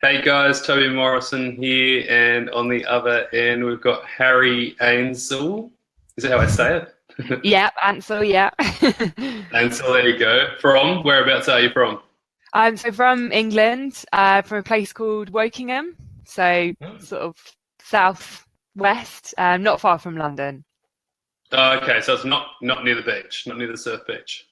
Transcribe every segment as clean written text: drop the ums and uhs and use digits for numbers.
Hey guys, Toby Morrison here, and on the other end we've got Harry Ainsel. Is that how I say it? Yeah, Ansel, yeah. Ainsel, there you go. From whereabouts are you from? So from England, from a place called Wokingham, so sort of south west, not far from London. Oh, okay, so it's not near the beach, not near the surf beach.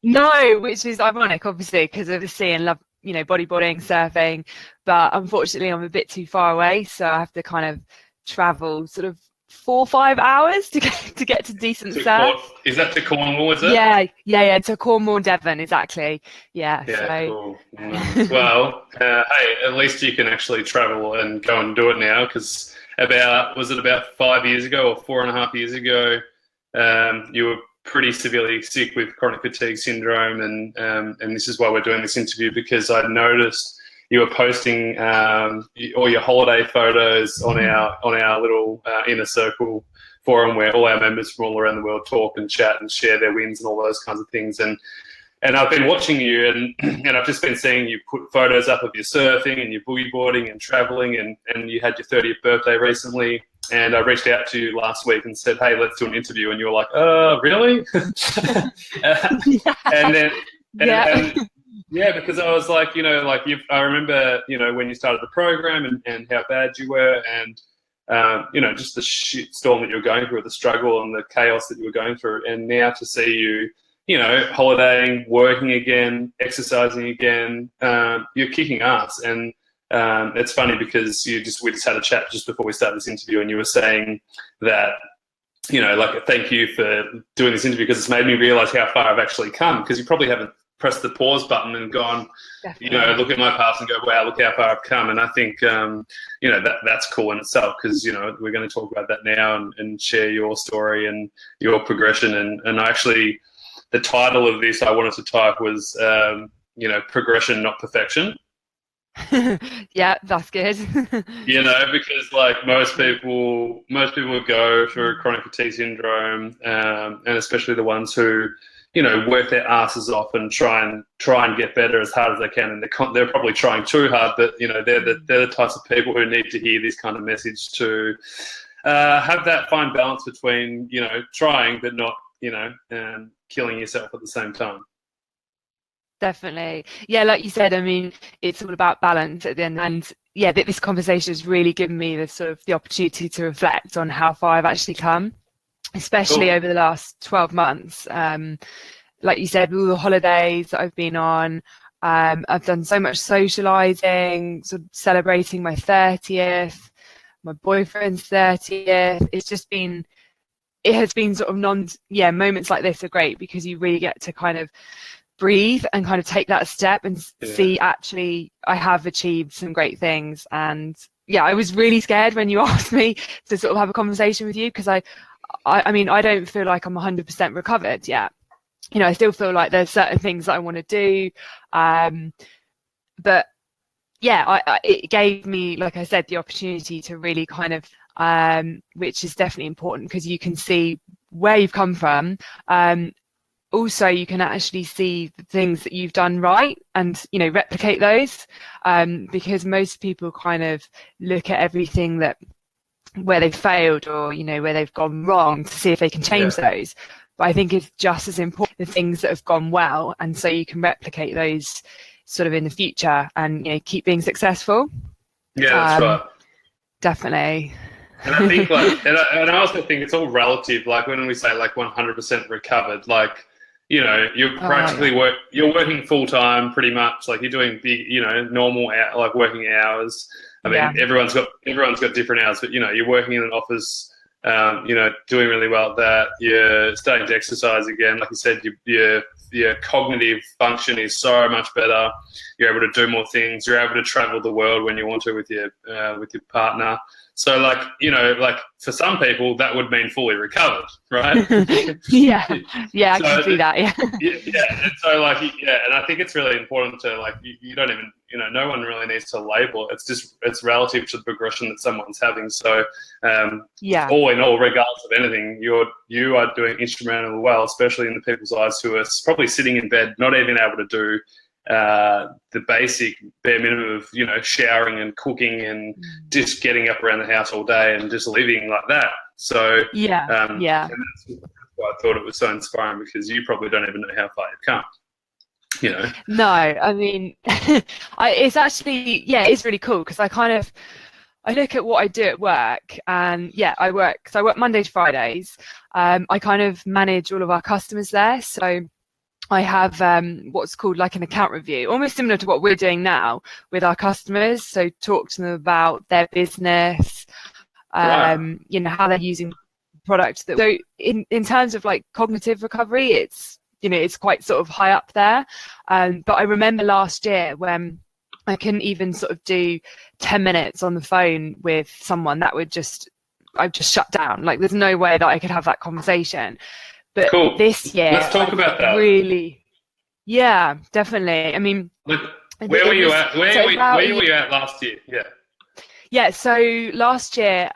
No, which is ironic, obviously, because of the sea and love, bodyboarding, surfing. But unfortunately, I'm a bit too far away, so I have to kind of travel sort of 4 or 5 hours to get to decent surf. Is that to Cornwall? Is it? Yeah. To Cornwall, Devon, exactly. Yeah, Yeah, so cool, nice. Well, hey, at least you can actually travel and go and do it now. Because was it about 5 years ago or 4.5 years ago? You were pretty severely sick with chronic fatigue syndrome, and this is why we're doing this interview, because I noticed you were posting all your holiday photos on our little inner circle forum where all our members from all around the world talk and chat and share their wins and all those kinds of things. And I've been watching you, and I've just been seeing you put photos up of your surfing and your boogie boarding and traveling, and you had your 30th birthday recently. And I reached out to you last week and said, "Hey, let's do an interview." And you were like, really?" and then, yeah. and yeah, because I was like, I remember, when you started the program and how bad you were, and just the shit storm that you were going through, the struggle and the chaos that you were going through, and now to see you, holidaying, working again, exercising again, you're kicking ass. And it's funny because we just had a chat just before we started this interview, and you were saying that, thank you for doing this interview because it's made me realize how far I've actually come, because you probably haven't pressed the pause button and gone, Definitely. look at my past and go, wow, look how far I've come. And I think, that's cool in itself, because, we're going to talk about that now and share your story and your progression. And I actually, the title of this I wanted to type was, progression, not perfection. Yeah, that's good. Because like most people would go through chronic fatigue syndrome, and especially the ones who, work their asses off and try and get better as hard as they can, and they're probably trying too hard. But they're the types of people who need to hear this kind of message to have that fine balance between trying but not killing yourself at the same time. Definitely. Yeah, like you said, I mean, it's all about balance at the end. And yeah, this conversation has really given me the opportunity to reflect on how far I've actually come, especially Cool. over the last 12 months. Like you said, all the holidays that I've been on, I've done so much socializing, sort of celebrating my 30th, my boyfriend's 30th. It has been sort of moments like this are great because you really get to kind of breathe and kind of take that step and see, actually, I have achieved some great things. And yeah, I was really scared when you asked me to sort of have a conversation with you, because I mean, I don't feel like I'm 100% recovered yet. I still feel like there's certain things that I want to do. But yeah, it gave me, like I said, the opportunity to really kind of, which is definitely important because you can see where you've come from. Also, you can actually see the things that you've done right and, replicate those, because most people kind of look at everything where they've failed or, where they've gone wrong to see if they can change those. But I think it's just as important the things that have gone well, and so you can replicate those sort of in the future and, keep being successful. Yeah, that's right. Definitely. And I think and I also think it's all relative. Like when we say like 100% recovered, like, you're practically you're working full time pretty much. Like you're doing big, normal like working hours. I mean, everyone's got different hours, but you're working in an office, doing really well at that. You're starting to exercise again. Like you said, your cognitive function is so much better. You're able to do more things. You're able to travel the world when you want to with your partner. So like for some people that would mean fully recovered, right? yeah, I can see that. Yeah. And so and I think it's really important to you don't even no one really needs to label it. It's relative to the progression that someone's having. So all in all, regardless of anything, you are doing instrumental well, especially in the people's eyes who are probably sitting in bed, not even able to do the basic bare minimum of, you know, showering and cooking and just getting up around the house all day and just living like that. So and that's why I thought it was so inspiring, because you probably don't even know how far you've come. You know? No, I mean, it's actually, it's really cool, because I look at what I do at work, and I work Monday to Fridays. I kind of manage all of our customers there. So I have what's called like an account review, almost similar to what we're doing now with our customers. So talk to them about their business, you know, how they're using product. So in terms of like cognitive recovery, it's, you know, it's quite sort of high up there. But I remember last year when I couldn't even sort of do 10 minutes on the phone with someone, I'd just shut down. Like, there's no way that I could have that conversation. But cool. This year, let's talk about that. Really, yeah, definitely. I mean, where were you at? Where were you at last year? Yeah. So last year,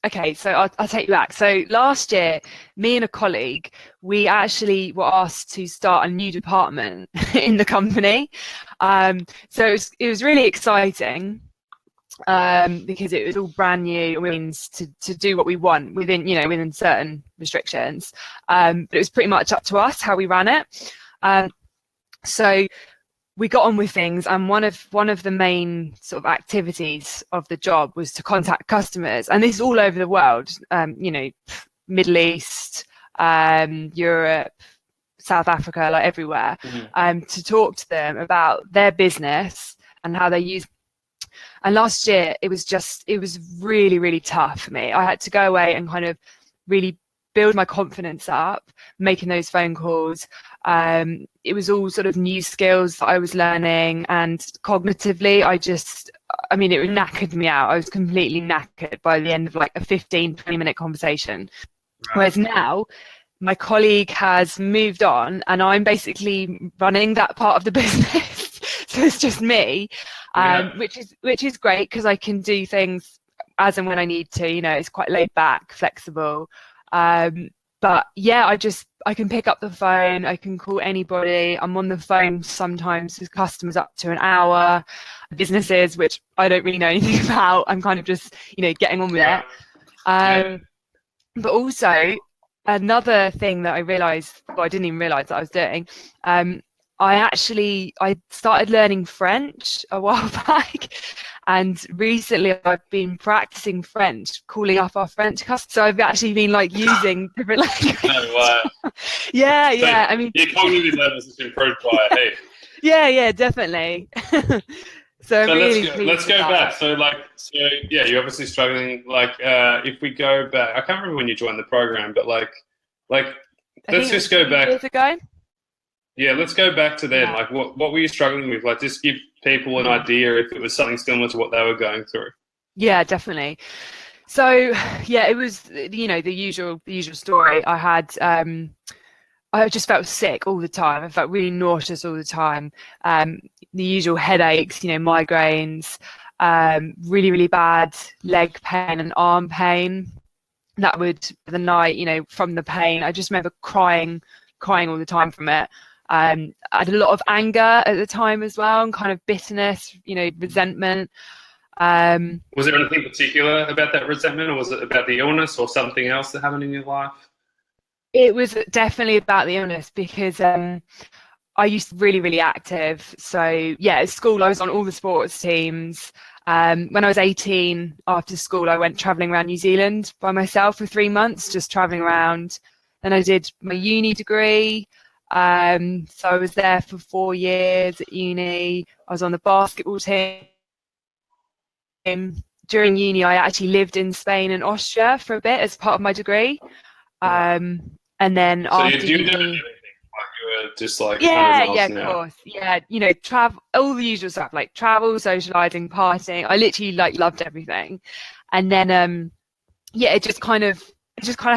okay, so I'll take you back. So last year, me and a colleague, we actually were asked to start a new department in the company. So it was really exciting, because it was all brand new means to do what we want within certain restrictions. But it was pretty much up to us how we ran it. So we got on with things, and one of the main sort of activities of the job was to contact customers, and this is all over the world, you know, Middle East, Europe, South Africa, like everywhere, to talk to them about their business and how they use. And last year it was really, really tough for me. I had to go away and kind of really build my confidence up, making those phone calls. It was all sort of new skills that I was learning, and cognitively, it knackered me out. I was completely knackered by the end of like a 15-20 minute conversation. Right. Whereas now, my colleague has moved on, and I'm basically running that part of the business. So it's just me, which is great, because I can do things as and when I need to. You know, it's quite laid back, flexible. But I can pick up the phone, I can call anybody. I'm on the phone sometimes with customers up to an hour, businesses which I don't really know anything about. I'm kind of just, you know, getting on with it. But also another thing that I realized, I didn't even realize that I was doing, I started learning French a while back, and recently I've been practicing French, calling up our French customers. So I've actually been like using different languages. No, wow. Yeah. I mean, your cognitive levels has improved by a heap. Yeah, definitely. So let's go back. So you're obviously struggling. Like, if we go back, I can't remember when you joined the program, but like let's just go back. Years ago. Yeah, let's go back to then. Yeah. Like, what were you struggling with? Like, just give people an idea if it was something similar to what they were going through. Yeah, definitely. So, it was, you know, the usual story. I had, I just felt sick all the time. I felt really nauseous all the time. The usual headaches, you know, migraines, really, really bad leg pain and arm pain. That would, the night, you know, from the pain, I just remember crying all the time from it. I had a lot of anger at the time as well, and kind of bitterness, you know, resentment. Was there anything particular about that resentment, or was it about the illness or something else that happened in your life? It was definitely about the illness, because I used to be really, really active. So at school I was on all the sports teams. When I was 18, after school, I went traveling around New Zealand by myself for 3 months, just traveling around. Then I did my uni degree. So I was there for 4 years at uni. I was on the basketball team. During uni, I actually lived in Spain and Austria for a bit as part of my degree. And then so after you uni, did everything. Like, you were just like of course, you know, travel, all the usual stuff, like travel, socializing, partying. I literally like loved everything. And then it just kind of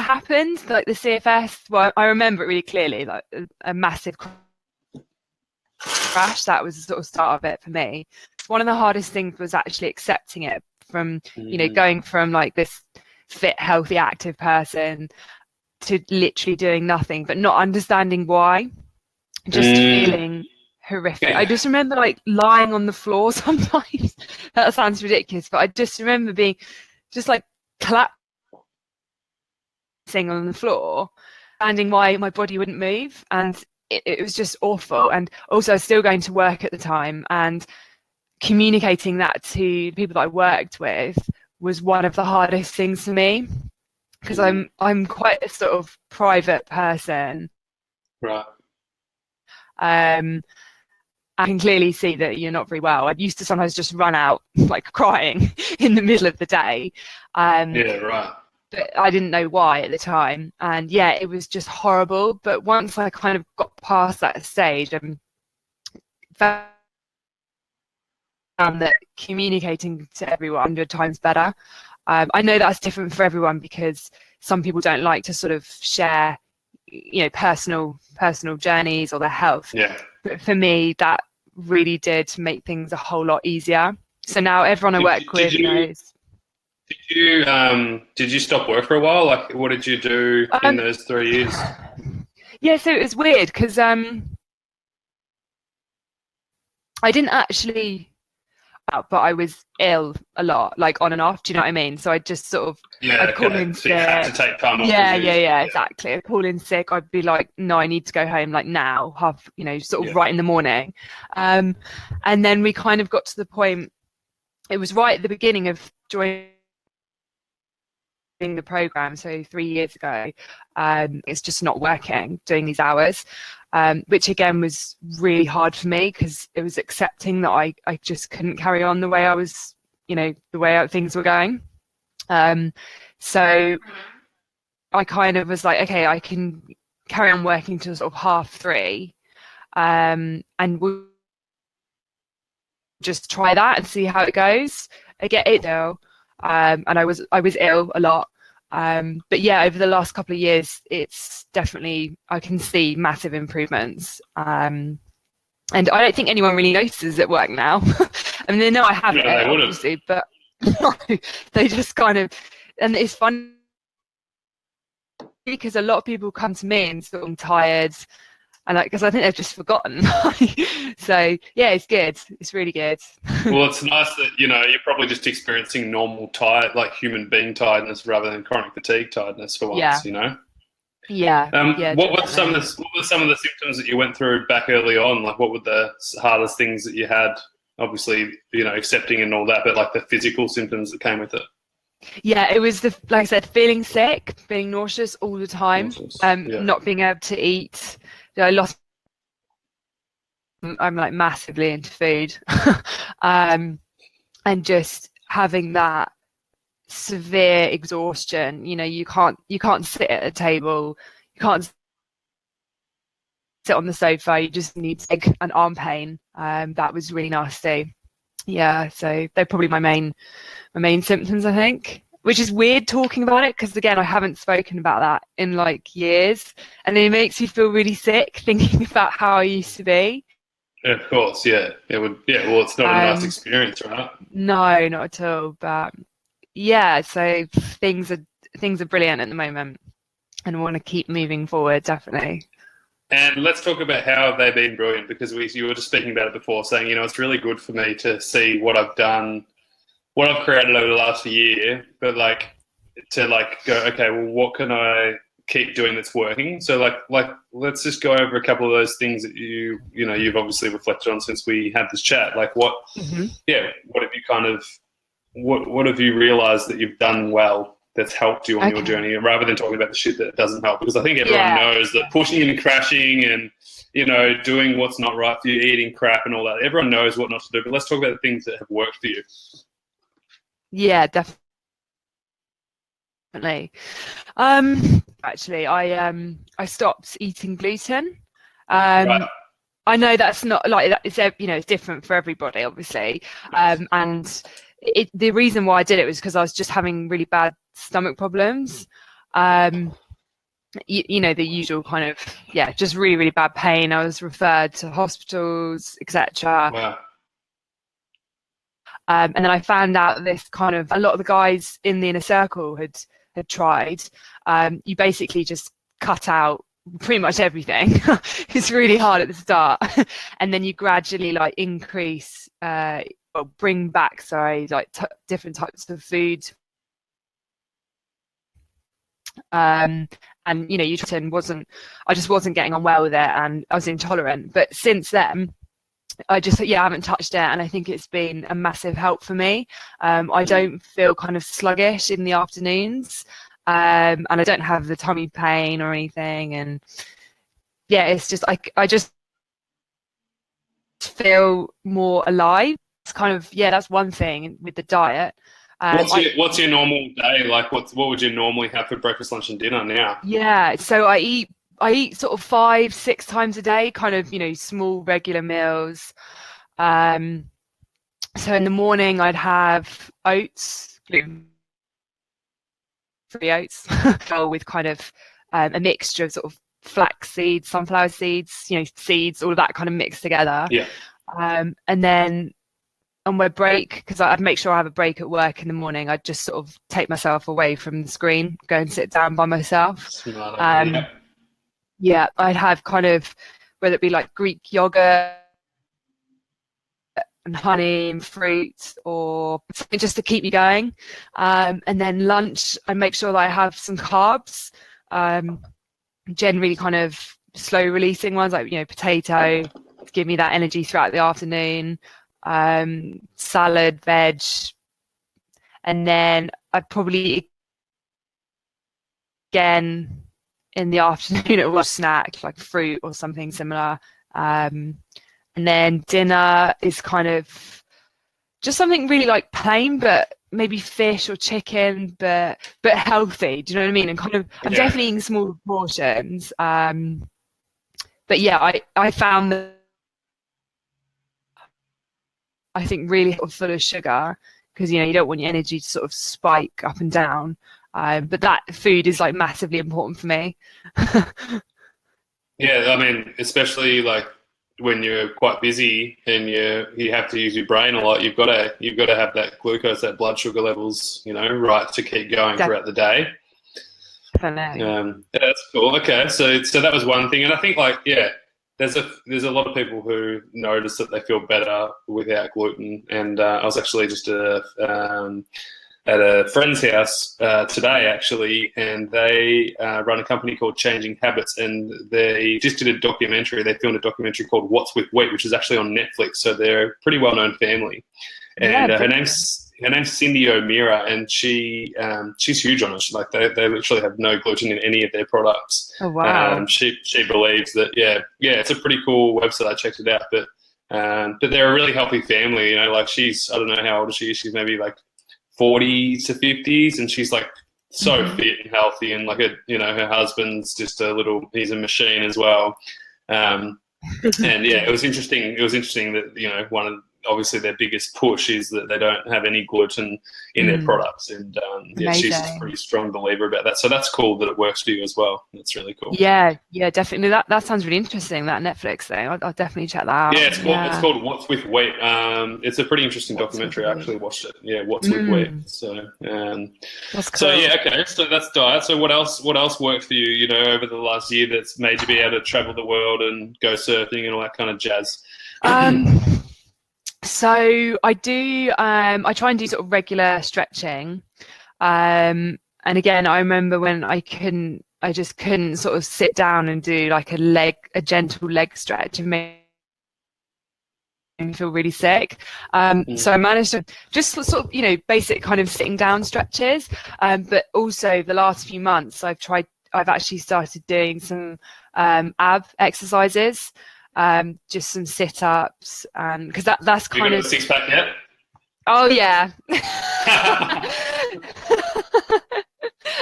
happened, like the CFS. Well, I remember it really clearly, like a massive crash. That was the sort of start of it for me. One of the hardest things was actually accepting it, from you know, going from like this fit, healthy, active person to literally doing nothing, but not understanding why, just feeling horrific. I just remember like lying on the floor sometimes. That sounds ridiculous, but I just remember being just like collapsing on the floor, finding why my body wouldn't move, and it was just awful. And also I was still going to work at the time, and communicating that to people that I worked with was one of the hardest things for me, because I'm quite a sort of private person. Right. I can clearly see that you're not very well. I used to sometimes just run out like crying in the middle of the day. Yeah, right. But I didn't know why at the time. And yeah, it was just horrible. But once I kind of got past that stage, I found that communicating to everyone 100 times better. I know that's different for everyone, because some people don't like to sort of share, you know, personal journeys or their health. Yeah. But for me, that really did make things a whole lot easier. So now everyone I work with knows. Did you stop work for a while? Like, what did you do in those 3 years? Yeah, so it was weird because I didn't actually, but I was ill a lot, like on and off. Do you know what I mean? So I just sort of, I'd call in so sick. you had to take time off. Yeah, exactly. I'd call in sick. I'd be like, no, I need to go home, like now, sort of right in the morning. And then we kind of got to the point, it was right at the beginning of joining the program, so 3 years ago. It's just not working, doing these hours, which again was really hard for me, because it was accepting that I just couldn't carry on the way I was, the way things were going. So I kind of was like, okay, I can carry on working till sort of 3:30, and we'll just try that and see how it goes. I get it though. And I was ill a lot. But yeah, over the last couple of years, it's definitely, I can see massive improvements. And I don't think anyone really notices at work now. I mean, they know I have it, obviously, but they just kind of, and it's funny because a lot of people come to me and sort of tired, and because I think they've just forgotten. So yeah, it's good. It's really good. Well, it's nice that you're probably just experiencing normal tired, like human being tiredness, rather than chronic fatigue tiredness for once. Yeah. Yeah. What were some of the symptoms that you went through back early on? Like, what were the hardest things that you had? Obviously, accepting and all that, but like the physical symptoms that came with it. Yeah, it was like I said, feeling sick, being nauseous all the time, not being able to eat. I'm like massively into food, and just having that severe exhaustion. You can't sit at a table, you can't sit on the sofa. You just need leg and arm pain. That was really nasty. Yeah, so they're probably my main symptoms, I think, which is weird talking about it, because again, I haven't spoken about that in like years, and it makes me feel really sick thinking about how I used to be. Of course, yeah, it would. Yeah, well, it's not a nice experience, right? No, not at all. But yeah, so things are brilliant at the moment, and I want to keep moving forward, definitely. And let's talk about how they've been brilliant, because you were just speaking about it before, saying, it's really good for me to see what I've done, what I've created over the last year, but to go, okay, well, what can I keep doing that's working? So like let's just go over a couple of those things that you've obviously reflected on since we had this chat. Like what have you what have you realized that you've done well that's helped you on your journey, rather than talking about the shit that doesn't help? Because I think everyone knows that pushing and crashing and doing what's not right for you, eating crap and all that, everyone knows what not to do. But let's talk about the things that have worked for you. Yeah, definitely. Actually, I stopped eating gluten. Right. I know that's not like that. It's different for everybody, obviously. And the reason why I did it was because I was just having really bad stomach problems. The usual kind of just really, really bad pain. I was referred to hospitals, etc. Wow. And then I found out this kind of, a lot of the guys in the inner circle had tried. You basically just cut out pretty much everything. It's really hard at the start, and then you gradually like increase, bring back, like different types of food. And you know, I just wasn't getting on well with it, and I was intolerant. But since then, I haven't touched it, and I think it's been a massive help for me. I don't feel kind of sluggish in the afternoons, and I don't have the tummy pain or anything. And yeah, it's just I just feel more alive. It's kind of, that's one thing with the diet. What's your normal day like? What would you normally have for breakfast, lunch, and dinner now? Yeah, so I eat sort of 5-6 times a day, kind of, you know, small regular meals. So in the morning I'd have oats, gluten-free oats, with kind of a mixture of sort of flax seeds, sunflower seeds, you know, seeds, all of that kind of mixed together. Yeah. And then on my break, because I'd make sure I have a break at work in the morning, I'd just sort of take myself away from the screen, go and sit down by myself. Yeah, I'd have kind of, whether it be like Greek yogurt and honey and fruit, or something just to keep me going. And then lunch, I make sure that I have some carbs, generally kind of slow releasing ones, like, you know, potato, to give me that energy throughout the afternoon. Salad, veg, and then I'd probably again in the afternoon a snack like fruit or something similar, and then dinner is kind of just something really like plain, but maybe fish or chicken, but healthy. Do you know what I mean? And kind of, I'm definitely eating small portions, but yeah, I found that I think really full of sugar, because, you know, you don't want your energy to sort of spike up and down. But that food is like massively important for me. Yeah, I mean, especially like when you're quite busy and you have to use your brain a lot, you've got to have that glucose, that blood sugar levels, you know, right, to keep going throughout the day. Definitely. Yeah, that's cool. Okay, so that was one thing, and I think like there's a lot of people who notice that they feel better without gluten. And I was actually just at a friend's house today, actually, and they run a company called Changing Habits, and they just did a documentary. They filmed a documentary called What's with Wheat, which is actually on Netflix. So they're a pretty well-known family. And her name's Cindy O'Meara, and she's huge on it. They literally have no gluten in any of their products. Oh wow! She believes that it's a pretty cool website. I checked it out, but they're a really healthy family. You know, like I don't know how old she is. She's maybe like 40 to 50s, and she's like so fit and healthy, and like her husband's just he's a machine as well. And yeah, it was interesting. It was interesting that, you know, obviously their biggest push is that they don't have any gluten in their products, and she's a pretty strong believer about that. So that's cool that it works for you as well. That's really cool. Yeah, definitely. That sounds really interesting, that Netflix thing. I'll definitely check that out. Yeah, it's called What's with Wheat. It's a pretty interesting documentary. I actually watched it. Yeah, What's with Wheat. So that's cool. So yeah, okay. So that's diet. So what else worked for you, you know, over the last year that's made you be able to travel the world and go surfing and all that kind of jazz? So I do, I try and do sort of regular stretching. And again, I remember when I just couldn't sort of sit down and do like a gentle leg stretch. It made me feel really sick. So I managed to just sort of, you know, basic kind of sitting down stretches. But also the last few months I've actually started doing some ab exercises. Just some sit-ups, because that's kind of. You got a six-pack yet? Oh yeah.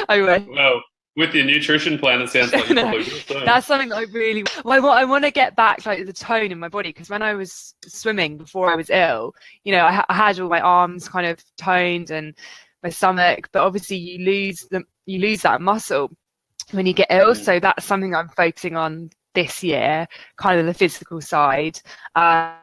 I will. Well, with your nutrition plan, it sounds like you probably will. That's something that I want to get back, like the tone in my body, because when I was swimming before I was ill, you know, I had all my arms kind of toned and my stomach, but obviously you lose that muscle when you get ill. So that's something I'm focusing on this year, kind of the physical side, and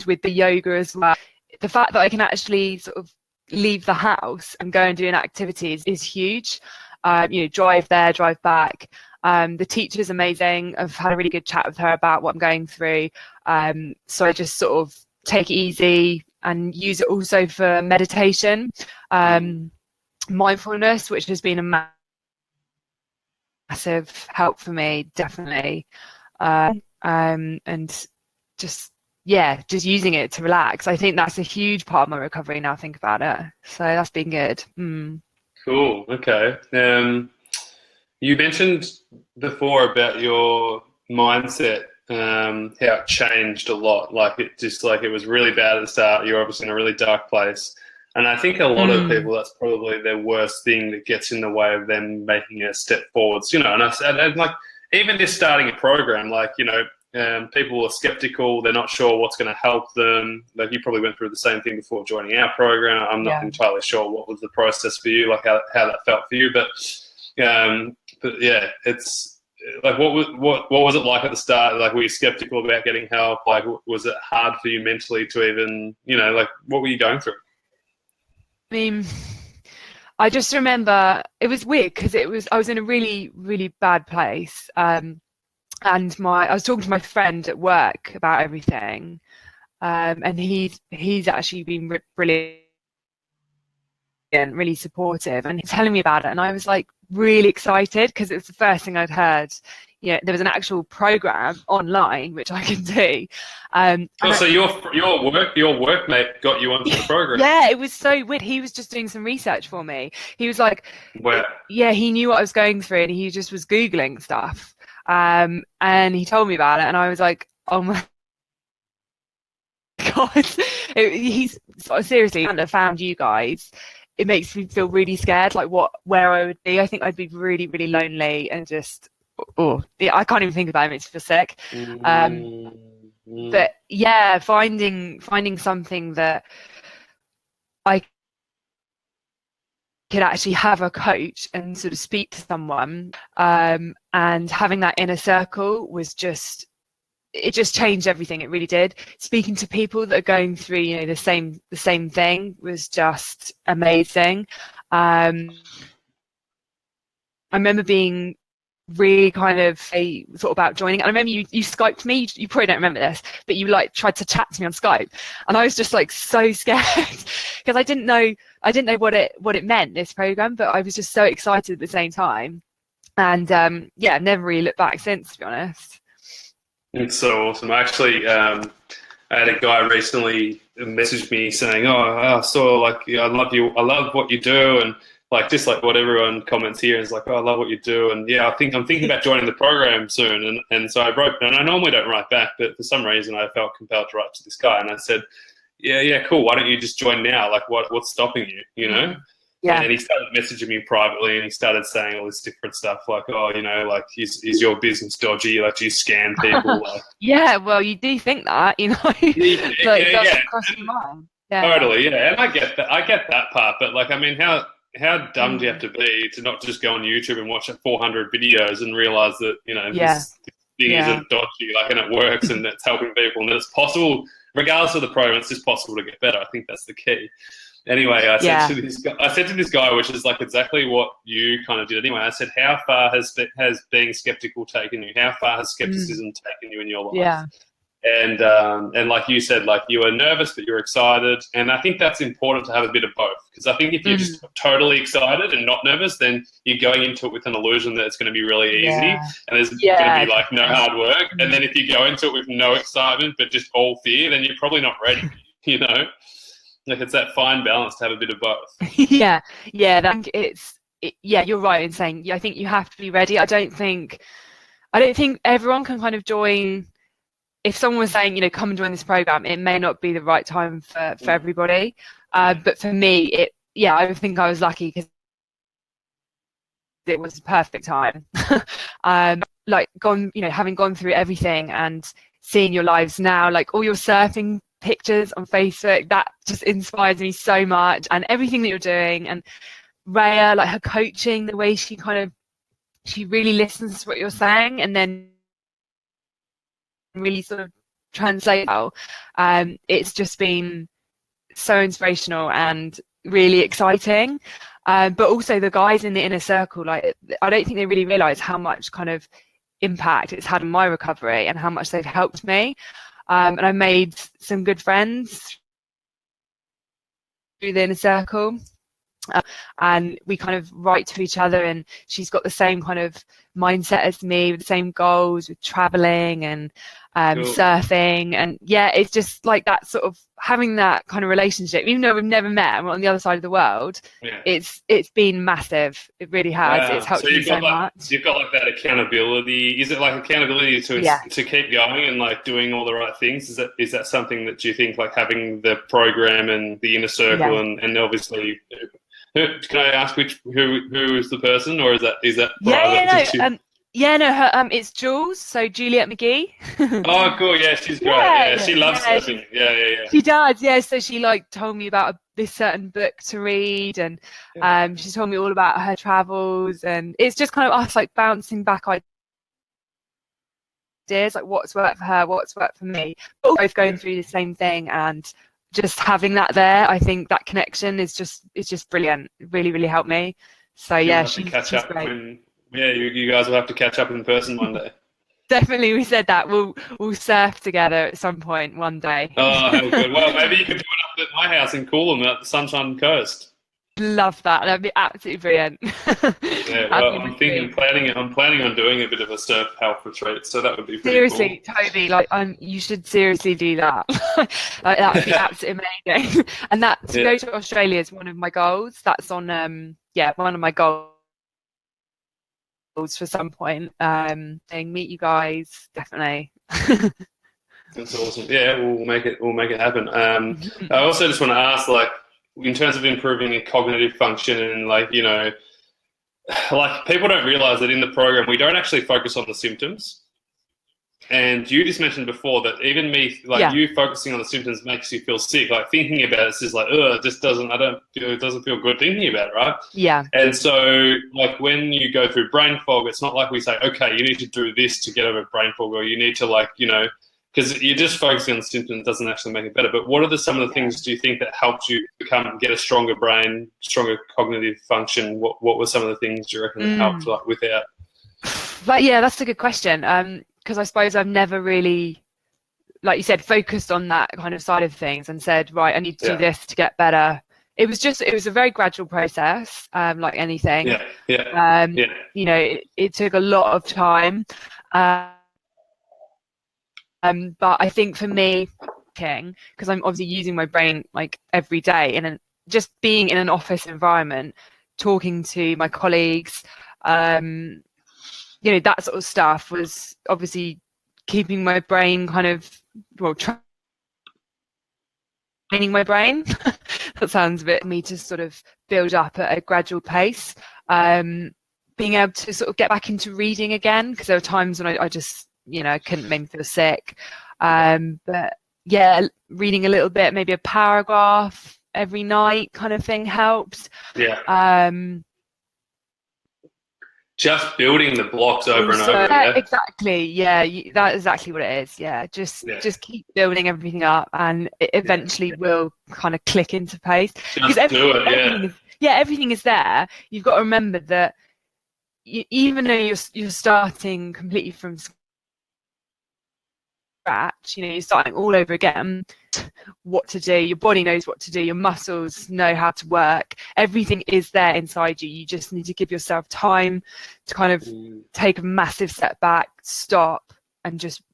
with the yoga as well. The fact that I can actually sort of leave the house and go and do an activity is huge. drive there, drive back. The teacher's amazing. I've had a really good chat with her about what I'm going through. So I just sort of take it easy and use it also for meditation, mindfulness, which has been a massive help for me, definitely. And just using it to relax. I think that's a huge part of my recovery now I think about it. So that's been good. Cool. Okay. You mentioned before about your mindset, how it changed a lot. Like it was really bad at the start. You're obviously in a really dark place. And I think a lot of people, that's probably their worst thing that gets in the way of them making a step forwards, and like even just starting a program, like, people are skeptical. They're not sure what's going to help them. Like, you probably went through the same thing before joining our program. I'm not entirely sure what was the process for you, like how that felt for you. But yeah, it's like, what was it like at the start? Like, were you skeptical about getting help? Like, was it hard for you mentally to even, like, what were you going through? I mean, I just remember it was weird because I was in a really, really bad place. And I was talking to my friend at work about everything, and he's actually been brilliant, really supportive, and he's telling me about it, and I was like really excited because it was the first thing I'd heard. There was an actual program online which I can do. So your workmate got you onto the program? Yeah, it was so weird. He was just doing some research for me. He was like, he knew what I was going through, and he just was Googling stuff. And he told me about it, and I was like, oh my God. He's seriously, and I found you guys. It makes me feel really scared, like where I would be. I think I'd be really, really lonely and just, I can't even think about it. It makes me feel sick. But yeah, finding something that I could actually have a coach and sort of speak to someone, and having that inner circle it just changed everything. It really did. Speaking to people that are going through, the same thing was just amazing. I remember being really kind of thought about joining. I remember you Skyped me. You probably don't remember this, but you like tried to chat to me on Skype, and I was just like so scared because I didn't know what it meant, this program, but I was just so excited at the same time. And never really looked back since, to be honest. It's so awesome. Actually, I had a guy recently message me saying, "Oh, so like, I love you. I love what you do," and like, just like what everyone comments here is like, "Oh, I love what you do," and I'm thinking about joining the program soon. And so I wrote, and I normally don't write back, but for some reason I felt compelled to write to this guy, and I said, "Yeah, cool. Why don't you just join now? Like, what's stopping you? Yeah. And he started messaging me privately, and he started saying all this different stuff, like, like, is your business dodgy? Like, do you scam people? Like, yeah, well, you do think that, like, it doesn't cross your mind. Yeah. Totally, yeah, and I get that part, but like, I mean, how dumb do you have to be to not just go on YouTube and watch 400 videos and realize that this thing isn't dodgy, like, and it works and it's helping people and it's possible, regardless of the program, it's just possible to get better. I think that's the key. Anyway, I said to this guy, which is like exactly what you kind of did anyway. I said, how far has being skeptical taken you? How far has skepticism taken you in your life? Yeah. And like you said, like, you were nervous, but you're excited. And I think that's important to have a bit of both. Because I think if you're just totally excited and not nervous, then you're going into it with an illusion that it's going to be really easy. And there's going to be like no hard work. And then if you go into it with no excitement, but just all fear, then you're probably not ready, Like, it's that fine balance to have a bit of both. Yeah, you're right in saying, I think you have to be ready. I don't think everyone can kind of join. If someone was saying, come and join this program, it may not be the right time for everybody. But for me, I think I was lucky because it was the perfect time. Having gone through everything and seeing your lives now, like all your surfing pictures on Facebook, that just inspires me so much, and everything that you're doing. And Rhea, like her coaching, the way she really listens to what you're saying and then really sort of translate how, it's just been so inspirational and really exciting. But also the guys in the inner circle, like I don't think they really realise how much kind of impact it's had on my recovery and how much they've helped me. And I made some good friends through the inner circle. And we kind of write to each other, and she's got the same kind of mindset as me, with the same goals, with traveling and Cool. surfing. And yeah, it's just like that sort of having that kind of relationship, even though we've never met and we're on the other side of the world. Yeah. It's been massive. It really has. Wow. It's helped So me you've so got like, much. you've got like that accountability. Is it like accountability to keep going and like doing all the right things? Is that something that you think, like having the program and the inner circle and obviously, can I ask who is the person, or is that private? It's Jules, so Juliet McGee. Oh, cool. Yeah, she's great. Yeah, she loves surfing. Yeah. She does. Yeah, so she like told me about this certain book to read, and she told me all about her travels, and it's just kind of us like bouncing back ideas, like what's worked for her, what's worked for me, but both going through the same thing, and just having that there. I think that connection is just brilliant. It really, really helped me. So yeah, she's great. You guys will have to catch up in person one day. Definitely, we said that we'll surf together at some point one day. Oh, how good! Well, maybe you could do it up at my house in Coolum at the Sunshine Coast. Love that. That'd be absolutely brilliant. Yeah, well, I'm planning on doing a bit of a surf health retreat, so that would be pretty seriously cool. Toby, like you should seriously do that. Like that would be absolutely amazing. And that to go to Australia is one of my goals. That's on one of my goals for some point. Meet you guys, definitely. That's awesome. Yeah, we'll make it happen. I also just want to ask, like, in terms of improving your cognitive function, and like people don't realize that in the program we don't actually focus on the symptoms. And you just mentioned before that even me, you focusing on the symptoms makes you feel sick. Like thinking about it is like, it doesn't feel good thinking about it, right? Yeah. And so like when you go through brain fog, it's not like we say, okay, you need to do this to get over brain fog, or you need to because you're just focusing on the symptoms doesn't actually make it better. But what are some of the things do you think that helped you get a stronger brain, stronger cognitive function? What were some of the things you reckon that helped with that? But yeah, that's a good question. Because I suppose I've never really, like you said, focused on that kind of side of things and said, right, I need to do this to get better. It was a very gradual process, like anything. It took a lot of time. But I think for me, because I'm obviously using my brain like every day, and just being in an office environment, talking to my colleagues, that sort of stuff was obviously keeping my brain kind of, training my brain. That sounds a bit me to sort of build up at a gradual pace. Being able to sort of get back into reading again, because there were times when I just couldn't make me feel sick. But yeah, reading a little bit, maybe a paragraph every night kind of thing helps. Yeah. Just building the blocks over and over. Yeah, exactly. Yeah, that's exactly what it is. Yeah, just keep building everything up, and it eventually will kind of click into place. Just do it. Everything is there. You've got to remember that even though you're starting completely from scratch, you're starting all over again. What to do, your body knows what to do, your muscles know how to work, everything is there inside you. You just need to give yourself time to kind of take a massive step back, stop, and just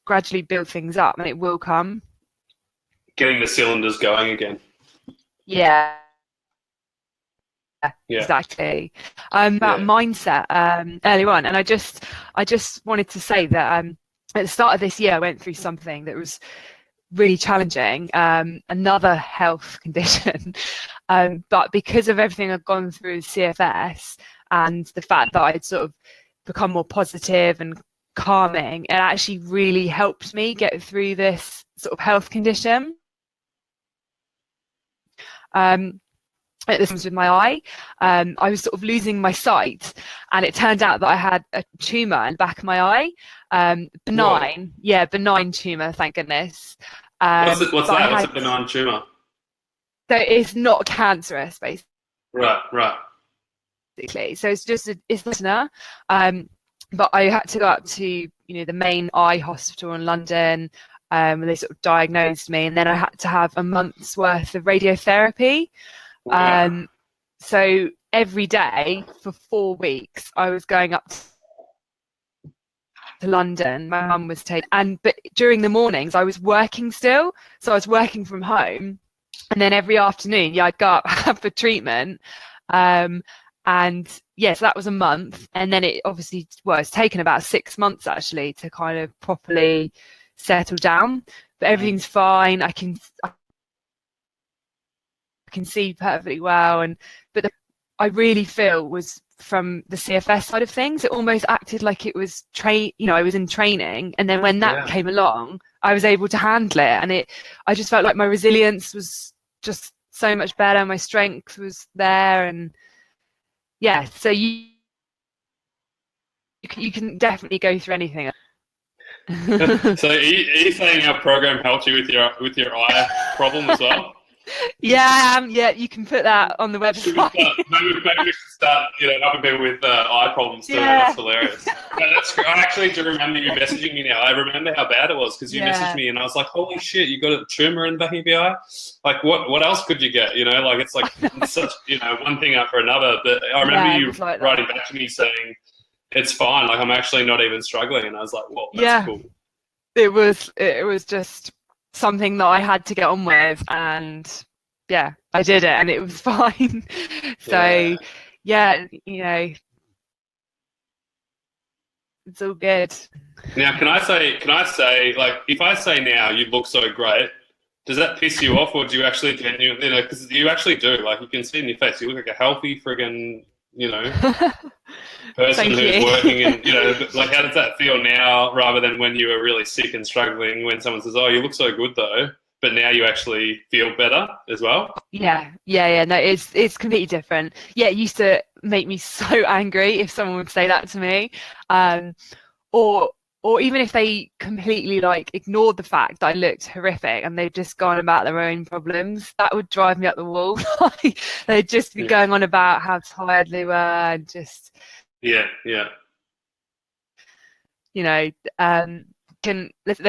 gradually build things up, and it will come. Getting the cylinders going again. Yeah, exactly. About mindset earlier on, and I just wanted to say that at the start of this year I went through something that was really challenging, another health condition, but because of everything I've gone through with CFS and the fact that I'd sort of become more positive and calming, it actually really helped me get through this sort of health condition. This was with my eye. I was sort of losing my sight, and it turned out that I had a tumour in the back of my eye. Benign. Whoa. Yeah, benign tumour, thank goodness. What's that? What's a benign tumour? So it's not cancerous, basically. Right. basically. So it's just it's a listener. But I had to go up to the main eye hospital in London. Where they sort of diagnosed me, and then I had to have a month's worth of radiotherapy. Wow. So every day for 4 weeks, I was going up to London. My mum was but during the mornings I was working still, so I was working from home, and then every afternoon, I'd go up have the treatment. And yes, that was a month, and then it obviously it's taken about 6 months actually to kind of properly settle down. But everything's fine. I can see perfectly well, but I really feel was from the CFS side of things. It almost acted like it was I was in training, and then when that came along, I was able to handle it, and I just felt like my resilience was just so much better. My strength was there, and so you can definitely go through anything. So are you saying our program helped you with your eye problem as well? Yeah, you can put that on the website. Maybe we should start, helping people with eye problems too. Yeah. That's hilarious. No, that's great. I actually do remember you messaging me now. I remember how bad it was because you messaged me and I was like, holy shit, you got a tumor in the back of your eye? Like, what else could you get? Like, it's like it's such, one thing after another. But I remember you writing back to me saying, it's fine. Like, I'm actually not even struggling. And I was like, well, that's cool. It was just something that I had to get on with, and I did it, and it was fine. So it's all good. Now, can I say, like, if I say now you look so great, does that piss you off, or do you actually genuinely, because you actually do, like, you can see in your face, you look like a healthy friggin', person who's working in, like, how does that feel now rather than when you were really sick and struggling, when someone says, oh, you look so good though, but now you actually feel better as well? Yeah. No, it's completely different. Yeah, it used to make me so angry if someone would say that to me. Or even if they completely like ignored the fact that I looked horrific and they'd just gone about their own problems, that would drive me up the wall. They'd just be going on about how tired they were and just there's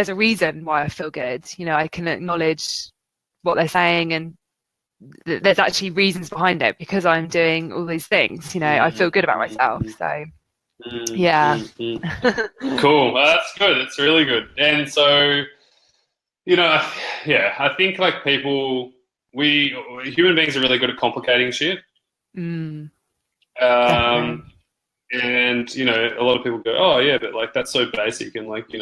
a reason why I feel good. I can acknowledge what they're saying, and there's actually reasons behind it because I'm doing all these things. I feel good about myself. So Cool. That's good. It's really good. And so, I think like human beings are really good at complicating shit. And a lot of people go, oh yeah, but like that's so basic, and like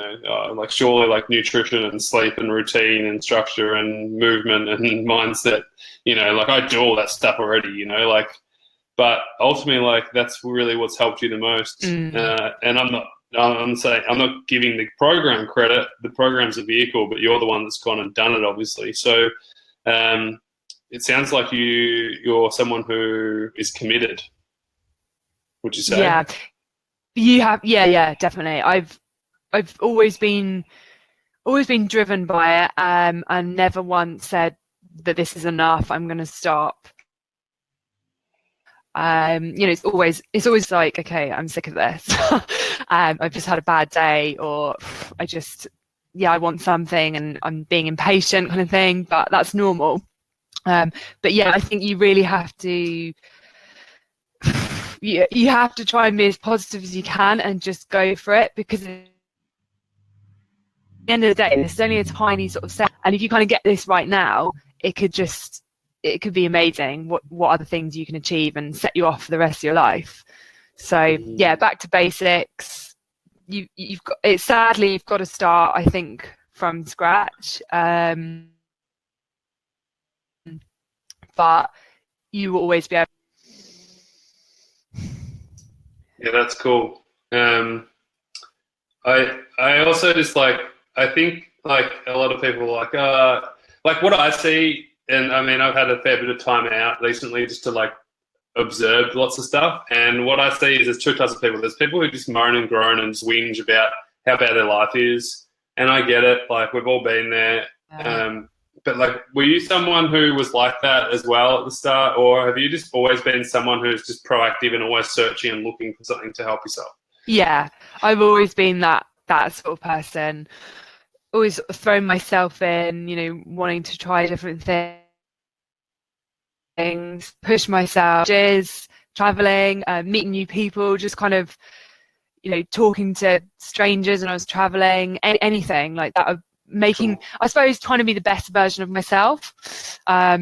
like surely like nutrition and sleep and routine and structure and movement and mindset, like I do all that stuff already, like, but ultimately like that's really what's helped you the most. And I'm not giving the program credit. The program's a vehicle, but you're the one that's gone and done it, obviously. So it sounds like you're someone who is committed. Would you say? Yeah, you have. Yeah, definitely. I've always been driven by it, and never once said that this is enough, I'm going to stop. It's always like, okay, I'm sick of this. I've just had a bad day, or I want something and I'm being impatient kind of thing, but that's normal. But yeah, I think you really have to you have to try and be as positive as you can and just go for it, because at the end of the day, this is only a tiny sort of set, and if you kind of get this right now, it could be amazing what other things you can achieve and set you off for the rest of your life. So back to basics. You've got to start, I think, from scratch, but you will always be able. Yeah, that's cool. I also just like, I think like a lot of people like what I see, and I mean I've had a fair bit of time out recently just to like observe lots of stuff, and what I see is there's two types of people. There's people who just moan and groan and whinge about how bad their life is, and I get it, like we've all been there. but like, were you someone who was like that as well at the start, or have you just always been someone who's just proactive and always searching and looking for something to help yourself? Yeah, I've always been that sort of person. Always sort of thrown myself in, wanting to try different things, push myself, just traveling, meeting new people, just kind of, talking to strangers when I was traveling, anything like that. Making, I suppose, trying to be the best version of myself. As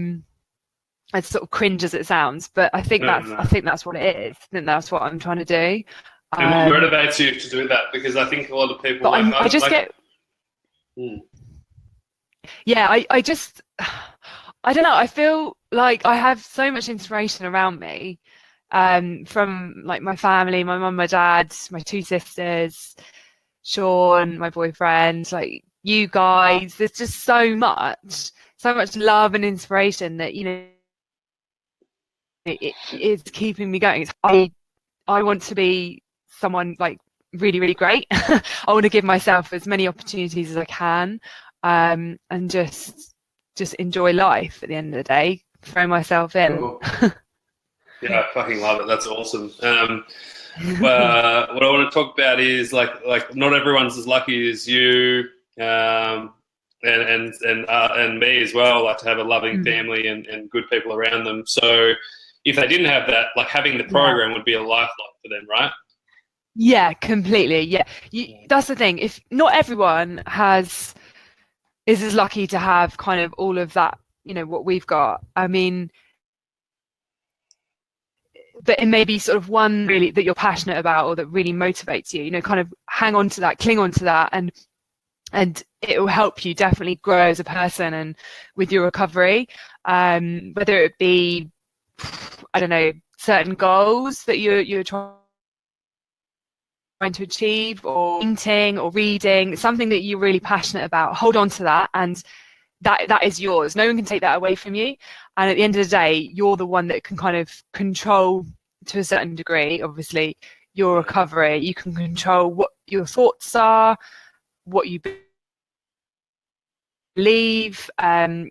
sort of cringe as it sounds, but I think that's what it is. I think that's what I'm trying to do. And what motivates you to do that? Because I think a lot of people. But I just get. Yeah, I just, I don't know. I feel like I have so much inspiration around me, from like my family, my mum, my dad, my two sisters, Sean, my boyfriend, like you guys. There's just so much love and inspiration that it is keeping me going. I want to be someone like really, really great. I want to give myself as many opportunities as I can, and just enjoy life at the end of the day, throw myself in. Cool. Yeah, I fucking love it. That's awesome. What I want to talk about is like not everyone's as lucky as you, and me as well. Like to have a loving family and good people around them. So if they didn't have that, like having the program would be a lifeline for them, right? Yeah, completely. Yeah, that's the thing. If not everyone is as lucky to have kind of all of that, what we've got. I mean, but it may be sort of one really that you're passionate about or that really motivates you, kind of hang on to that, cling on to that, and it will help you definitely grow as a person and with your recovery, whether it be, I don't know, certain goals that you're trying to achieve, or painting or reading, something that you're really passionate about. Hold on to that, and that is yours. No one can take that away from you. And at the end of the day, you're the one that can kind of control, to a certain degree, obviously, your recovery. You can control what your thoughts are, what you believe, and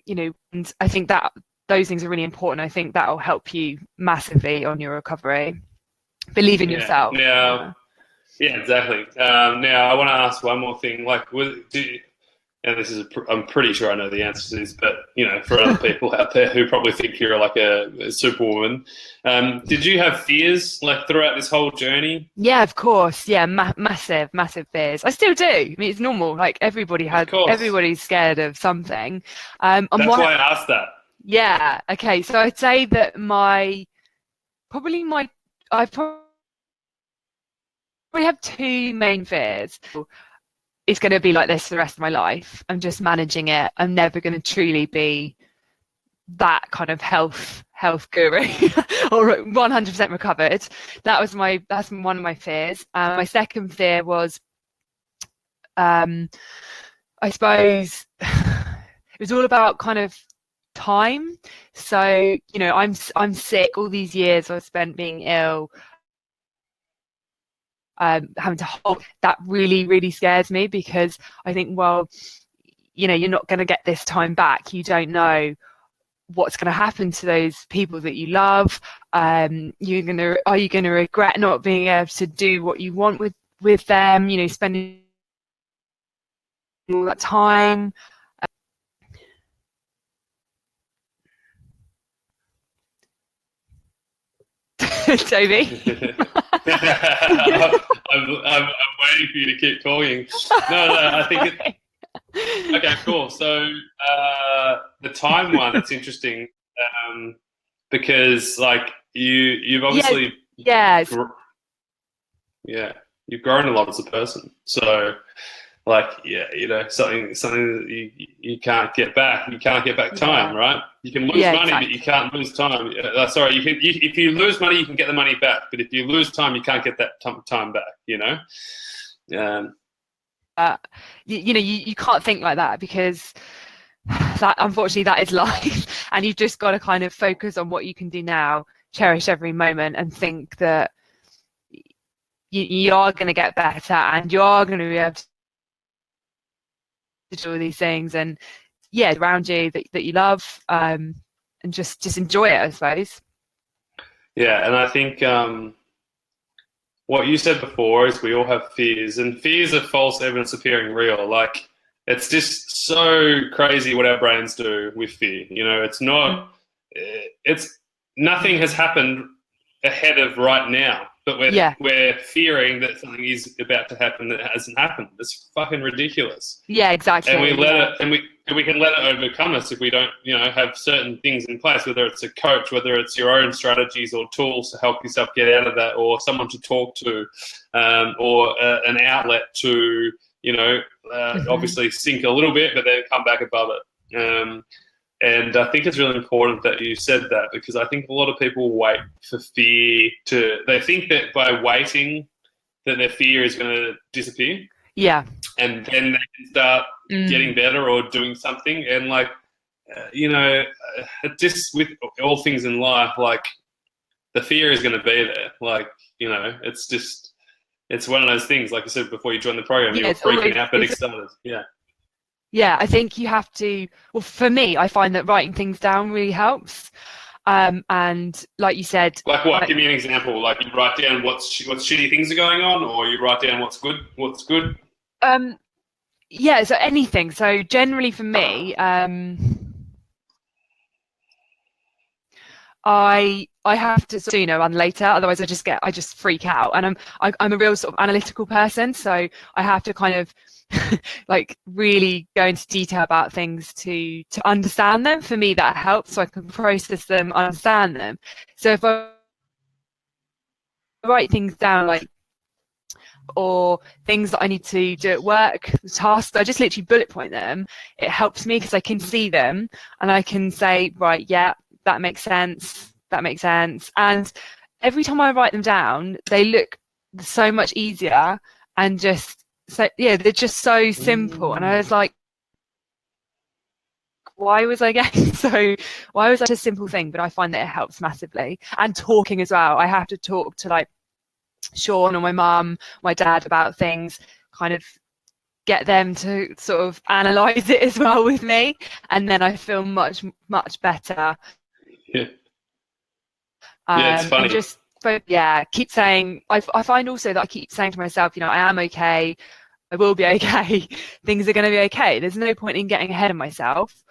I think that those things are really important. I think that will help you massively on your recovery. Believe in yourself. Yeah, exactly. Now I want to ask one more thing. Like, and this is, I'm pretty sure I know the answer to this, but for other people out there who probably think you're like a superwoman, did you have fears like throughout this whole journey? Yeah, of course. Yeah, massive fears. I still do. I mean, it's normal. Like everybody's scared of something. That's why I asked that. Yeah. Okay. So I'd say that I probably have two main fears. It's going to be like this for the rest of my life. I'm just managing it. I'm never going to truly be that kind of health guru or 100% recovered. That's one of my fears. My second fear was, I suppose, it was all about kind of time. So I'm sick. All these years I've spent being ill, having to hold that really, really scares me, because I think, well, you're not going to get this time back. You don't know what's going to happen to those people that you love. Are you going to regret not being able to do what you want with them, spending all that time. Toby? I'm waiting for you to keep talking. No, I think okay, cool. So the time one, that's interesting, because like you've obviously you've grown a lot as a person. So like something that you can't get back. You can't get back time, right? You can lose money, exactly, but you can't lose time. Sorry, if you lose money, you can get the money back. But if you lose time, you can't get that time back. You can't think like that, because that, unfortunately, that is life. And you've just got to kind of focus on what you can do now, cherish every moment, and think that you are going to get better, and you are going to be able to do all these things. And around you that you love, and just enjoy it, I suppose. Yeah, and I think what you said before is we all have fears, and fears are false evidence appearing real. Like, it's just so crazy what our brains do with fear. You know, it's not, it's nothing has happened ahead of right now, but we're fearing that something is about to happen that hasn't happened. It's fucking ridiculous. Yeah, exactly. And we let it, and we can let it overcome us if we don't, have certain things in place, whether it's a coach, whether it's your own strategies or tools to help yourself get out of that, or someone to talk to, or an outlet to, obviously sink a little bit, but then come back above it. And I think it's really important that you said that, because I think a lot of people wait for fear they think that by waiting that their fear is going to disappear. Yeah. And then they can start getting better or doing something. And just with all things in life, like, the fear is going to be there. Like, it's one of those things, like you said before you joined the program, you were freaking out, but it started. Yeah. Yeah, I think you have to, well, for me, I find that writing things down really helps. And like you said... Like what? Give me an example. Like, you write down what's shitty things are going on, or you write down what's good? Yeah, so anything. So generally for me, I have to sooner rather than later, otherwise I just freak out. And I'm a real sort of analytical person, so I have to kind of like really go into detail about things to understand them. For me, that helps, so I can process them, understand them. So if I write things down, like, or things that I need to do at work, tasks, I just literally bullet point them. It helps me because I can see them and I can say, right, yeah, that makes sense. And every time I write them down, they look so much easier, and they're just so simple. And I was like, why was such a simple thing? But I find that it helps massively. And talking as well. I have to talk to, like, Sean or my mum, my dad about things, kind of get them to sort of analyze it as well with me, and then I feel much better. Yeah. Yeah, it's funny. Keep saying, I find also that I keep saying to myself, I am okay, I will be okay, things are going to be okay. There's no point in getting ahead of myself.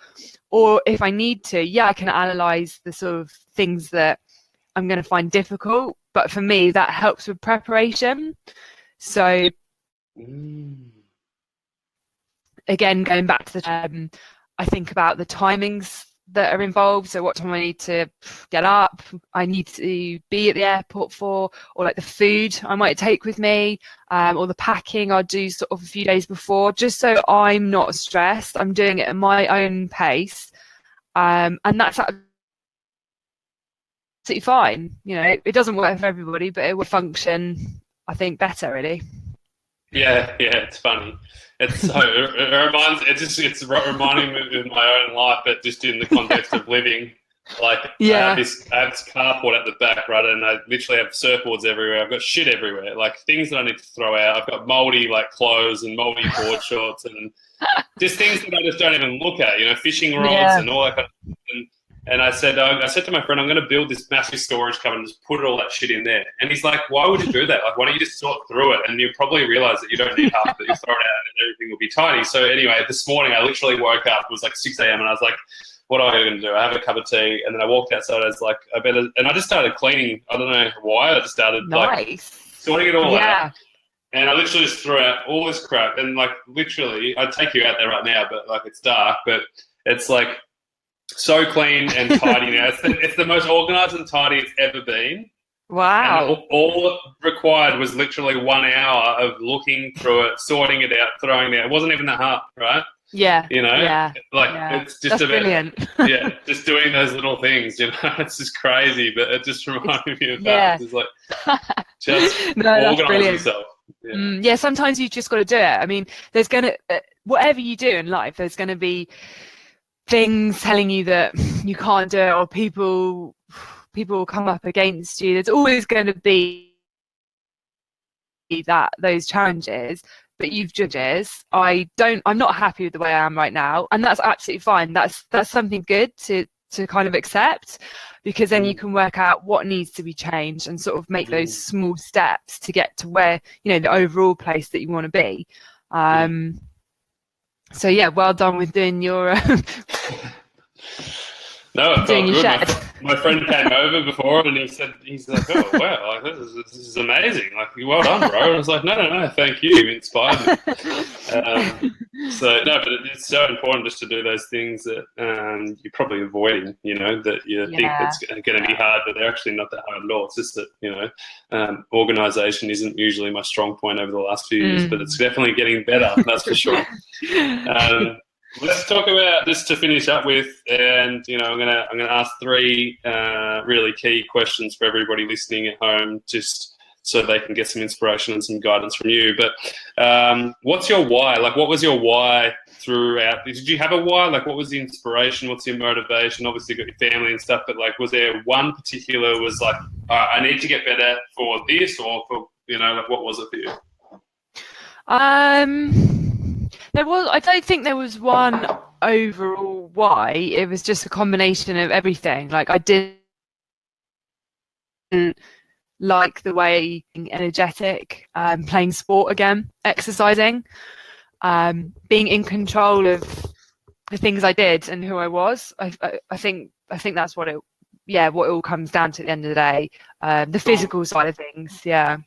Or if I need to, I can analyze the sort of things that I'm going to find difficult. But for me, that helps with preparation. So again, going back to the I think about the timings that are involved. So what time I need to get up, I need to be at the airport for, or like the food I might take with me, or the packing I'll do sort of a few days before, just so I'm not stressed. I'm doing it at my own pace, and that's absolutely fine. It doesn't work for everybody, but it will function, I think, better, really. Yeah, it's funny. It's reminding me of my own life, but just in the context of living. Like, I have this carport at the back, right, and I literally have surfboards everywhere. I've got shit everywhere, like things that I need to throw out. I've got moldy, like, clothes and moldy board shorts, and just things that I just don't even look at. Fishing rods and all that kind of stuff. And I said to my friend, I'm going to build this massive storage cupboard and just put all that shit in there. And he's like, why would you do that? Like, why don't you just sort through it? And you'll probably realize that you don't need half of it. You throw it out and everything will be tidy. So anyway, this morning I literally woke up. It was like 6 a.m. and I was like, what am I going to do? I have a cup of tea. And then I walked outside. I was like, and I just started cleaning. I don't know why. I just started like sorting it all out. And I literally just threw out all this crap. And like, literally, I'd take you out there right now, but like, it's dark, but it's like, so clean and tidy now. It's the most organised and tidy it's ever been. Wow. And all required was literally 1 hour of looking through it, sorting it out, throwing it out. It wasn't even that hard, right? Yeah. It's just about brilliant. just doing those little things, It's just crazy, but it just reminded me of that. It's like, just organise yourself. Sometimes you've just got to do it. I mean, there's going to, whatever you do in life, there's going to be things telling you that you can't do it, or people will come up against you. There's always going to be those challenges, but you've judges. I'm not happy with the way I am right now, and that's absolutely fine. That's something good to kind of accept, because then you can work out what needs to be changed and sort of make those small steps to get to where, you know, the overall place that you want to be. So yeah, well done with doing your No, it doing felt your good. shed. My friend came over before and he's like, oh, wow, like, this is amazing. Like, well done, bro. And I was like, no, thank you. You inspired me. So, no, but it's so important just to do those things that you're probably avoiding, you know, that you think it's going to be hard, but they're actually not that hard at all. It's just that, you know, organisation isn't usually my strong point over the last few years, but it's definitely getting better, that's for sure. Let's talk about this to finish up with, and you know, I'm gonna ask three really key questions for everybody listening at home, just so they can get some inspiration and some guidance from you. But what's your why? Like, what was your why throughout? Did you have a why? Like, what was the inspiration? What's your motivation? Obviously, you've got your family and stuff, but like, was there one particular was like, I need to get better for this, or for, you know, like, what was it for you? I don't think there was one overall why. It was just a combination of everything. Like, I didn't like the way energetic, playing sport again, exercising, being in control of the things I did and who I was. I think that's what it all comes down to at the end of the day. The physical side of things, yeah.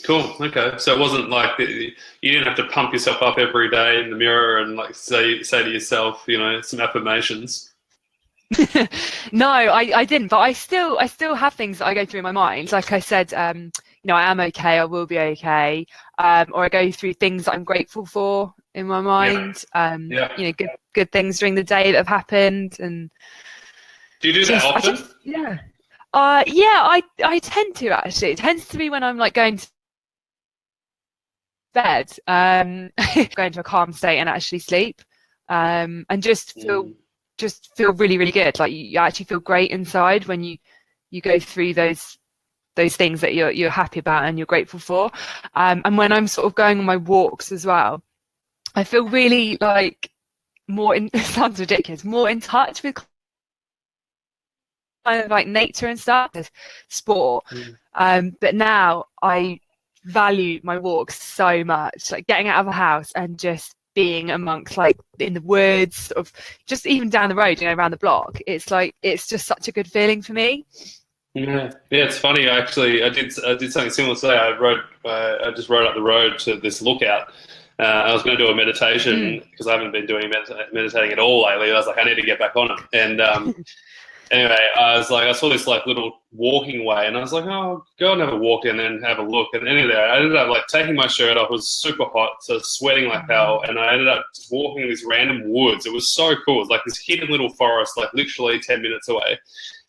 Cool. Okay. So it wasn't like you didn't have to pump yourself up every day in the mirror and like say to yourself, you know, some affirmations. No, I didn't, but I still have things that I go through in my mind. Like I said, you know, I am okay, I will be okay, or I go through things that I'm grateful for in my mind. You know, good things during the day that have happened. And do you do that often? I tend to, actually. It tends to be when I'm like going to bed, go into a calm state and actually sleep, and just feel really, really good. Like, you actually feel great inside when you go through those things that you're happy about and you're grateful for. And when I'm sort of going on my walks as well, I feel really like it sounds ridiculous, more in touch with kind of like nature and stuff, as sport. But now I value my walks so much, like getting out of the house and just being amongst, like, in the woods, sort of just even down the road, you know, around the block. It's like, it's just such a good feeling for me. Yeah, it's funny. Actually, I did something similar today. I just rode up the road to this lookout. I was going to do a meditation because I haven't been doing meditating at all lately. I was like, I need to get back on it. And anyway, I saw this like little walking way, and I was like, oh, go and have a walk and then have a look. And anyway, I ended up like taking my shirt off. It was super hot, so I was sweating like hell. And I ended up just walking in these random woods. It was so cool. It was like this hidden little forest, like literally 10 minutes away.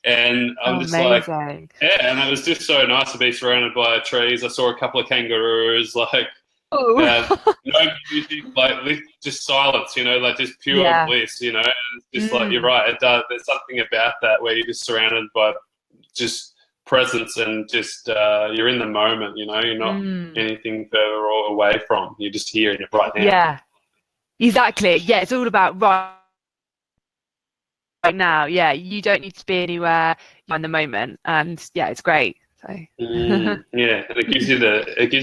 And I'm just amazing. like, yeah, and it was just so nice to be surrounded by trees. I saw a couple of kangaroos, like, no music, like just silence, you know, like just pure bliss, you know. And it's just like, you're right, it does. There's something about that where you're just surrounded by just presence and just you're in the moment, you know. You're not anything further or away from. You're just here in it right now. Yeah, exactly. Yeah, it's all about right now. Yeah, you don't need to be anywhere. You're in the moment, and yeah, it's great. So. Yeah, and it gives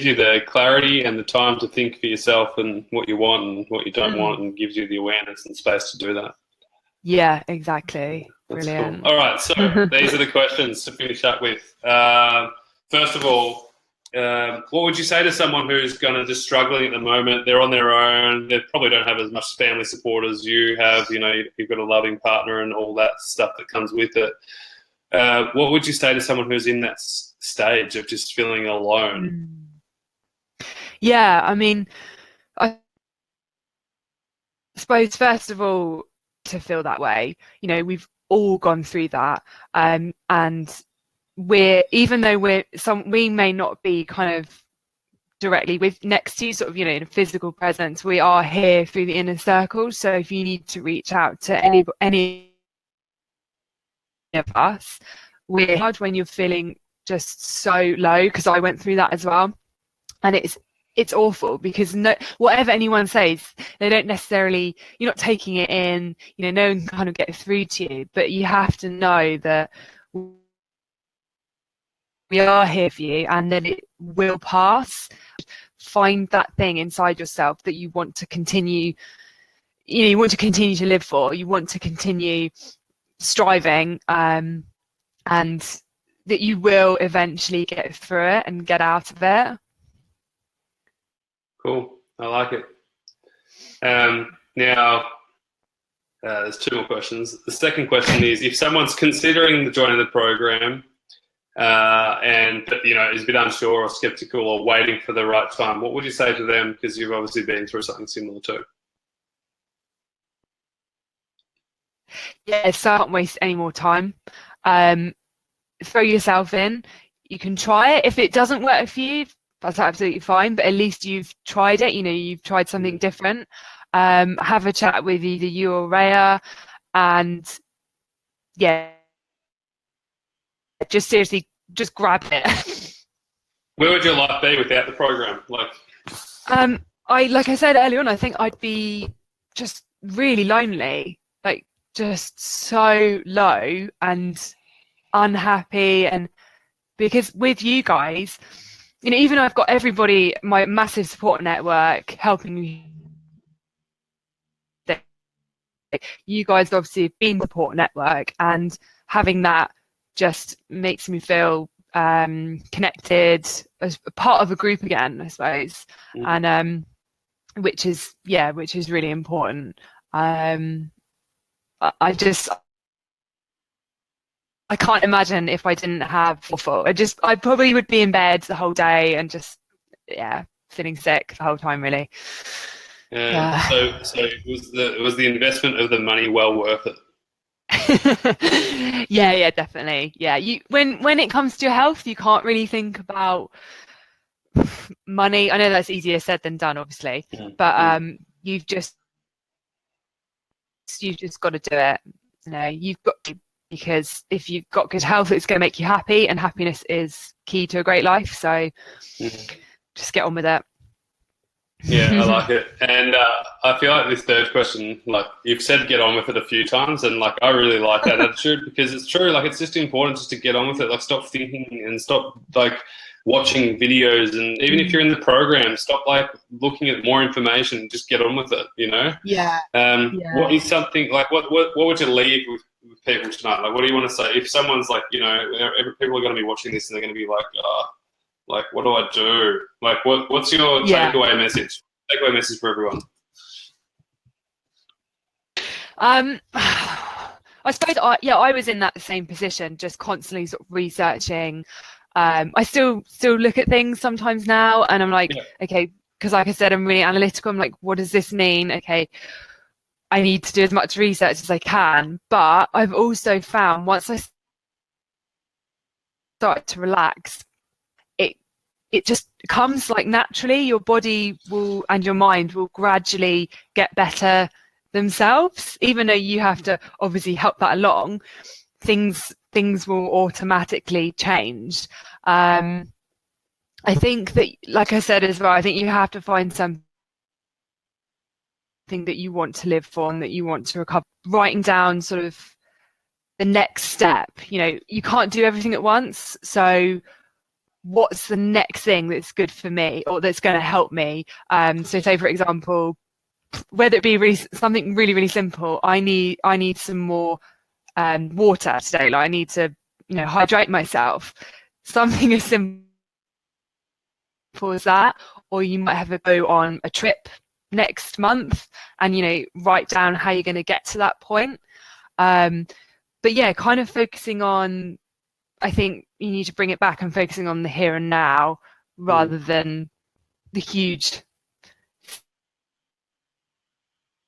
you the clarity and the time to think for yourself and what you want and what you don't want, and gives you the awareness and space to do that. Yeah, exactly. That's brilliant. Cool. All right, so these are the questions to finish up with. First of all, what would you say to someone who's just struggling at the moment? They're on their own. They probably don't have as much family support as you have. You know, you've got a loving partner and all that stuff that comes with it. What would you say to someone who's in that stage of just feeling alone? Yeah, I mean, I suppose first of all, to feel that way, you know, we've all gone through that, and even though we may not be kind of directly next to you, sort of, you know, in a physical presence, we are here through the inner circle. So if you need to reach out to any of us, we're hard when you're feeling just so low, because I went through that as well, and it's it's awful, because whatever anyone says, they don't necessarily, you're not taking it in, no one can kind of get through to you, but you have to know that we are here for you and that it will pass. Find that thing inside yourself that you want to continue, you want to continue to live for, you want to continue striving, and that you will eventually get through it and get out of it. Cool. I like it. Now, there's 2 more questions. The second question is, if someone's considering joining the program and is a bit unsure or skeptical or waiting for the right time, what would you say to them? Because you've obviously been through something similar too. Yeah, so don't waste any more time. Throw yourself in. You can try it. If it doesn't work for you, that's absolutely fine, but at least you've tried it, you've tried something different. Have a chat with either you or Rhea, and just seriously, just grab it. Where would your life be without the program? Like I said earlier on, I think I'd be just really lonely, like just so low and unhappy. And because with you guys, even though I've got everybody, my massive support network helping me, you guys obviously have been the support network, and having that just makes me feel connected as a part of a group again, I suppose. And which is really important. I can't imagine if I didn't have waffle. I probably would be in bed the whole day and just, feeling sick the whole time, really. So was the investment of the money well worth it? Yeah, definitely. Yeah, when it comes to your health, you can't really think about money. I know that's easier said than done, obviously, but you've just got to do it. You've got to. Because if you've got good health, it's going to make you happy, and happiness is key to a great life. So just get on with it. Yeah, I like it. And I feel like this third question, like you've said, get on with it a few times, and like I really like that attitude, because it's true. Like it's just important just to get on with it. Like stop thinking and stop like watching videos, and even if you're in the program, stop like looking at more information. Just get on with it. Yeah. What is something like what would you leave with people tonight? Like, what do you want to say if someone's like, people are going to be watching this and they're going to be like, like, what do I do? Like, what's your takeaway message? Takeaway message for everyone. I suppose I was in that same position, just constantly sort of researching. I still look at things sometimes now, and I'm like, okay, because like I said, I'm really analytical. I'm like, what does this mean? Okay, I need to do as much research as I can. But I've also found once I start to relax, it just comes like naturally. Your body will and your mind will gradually get better themselves, even though you have to obviously help that along. Things will automatically change. I think that, like I said as well, I think you have to find something that you want to live for and that you want to recover. Writing down sort of the next step. You can't do everything at once, so what's the next thing that's good for me or that's going to help me? So say, for example, whether it be something really, really simple, I need some more water today. Like I need to, hydrate myself. Something as simple as that. Or you might have a go on a trip next month and, write down how you're going to get to that point. But yeah, kind of focusing on, I think you need to bring it back and focusing on the here and now rather than the huge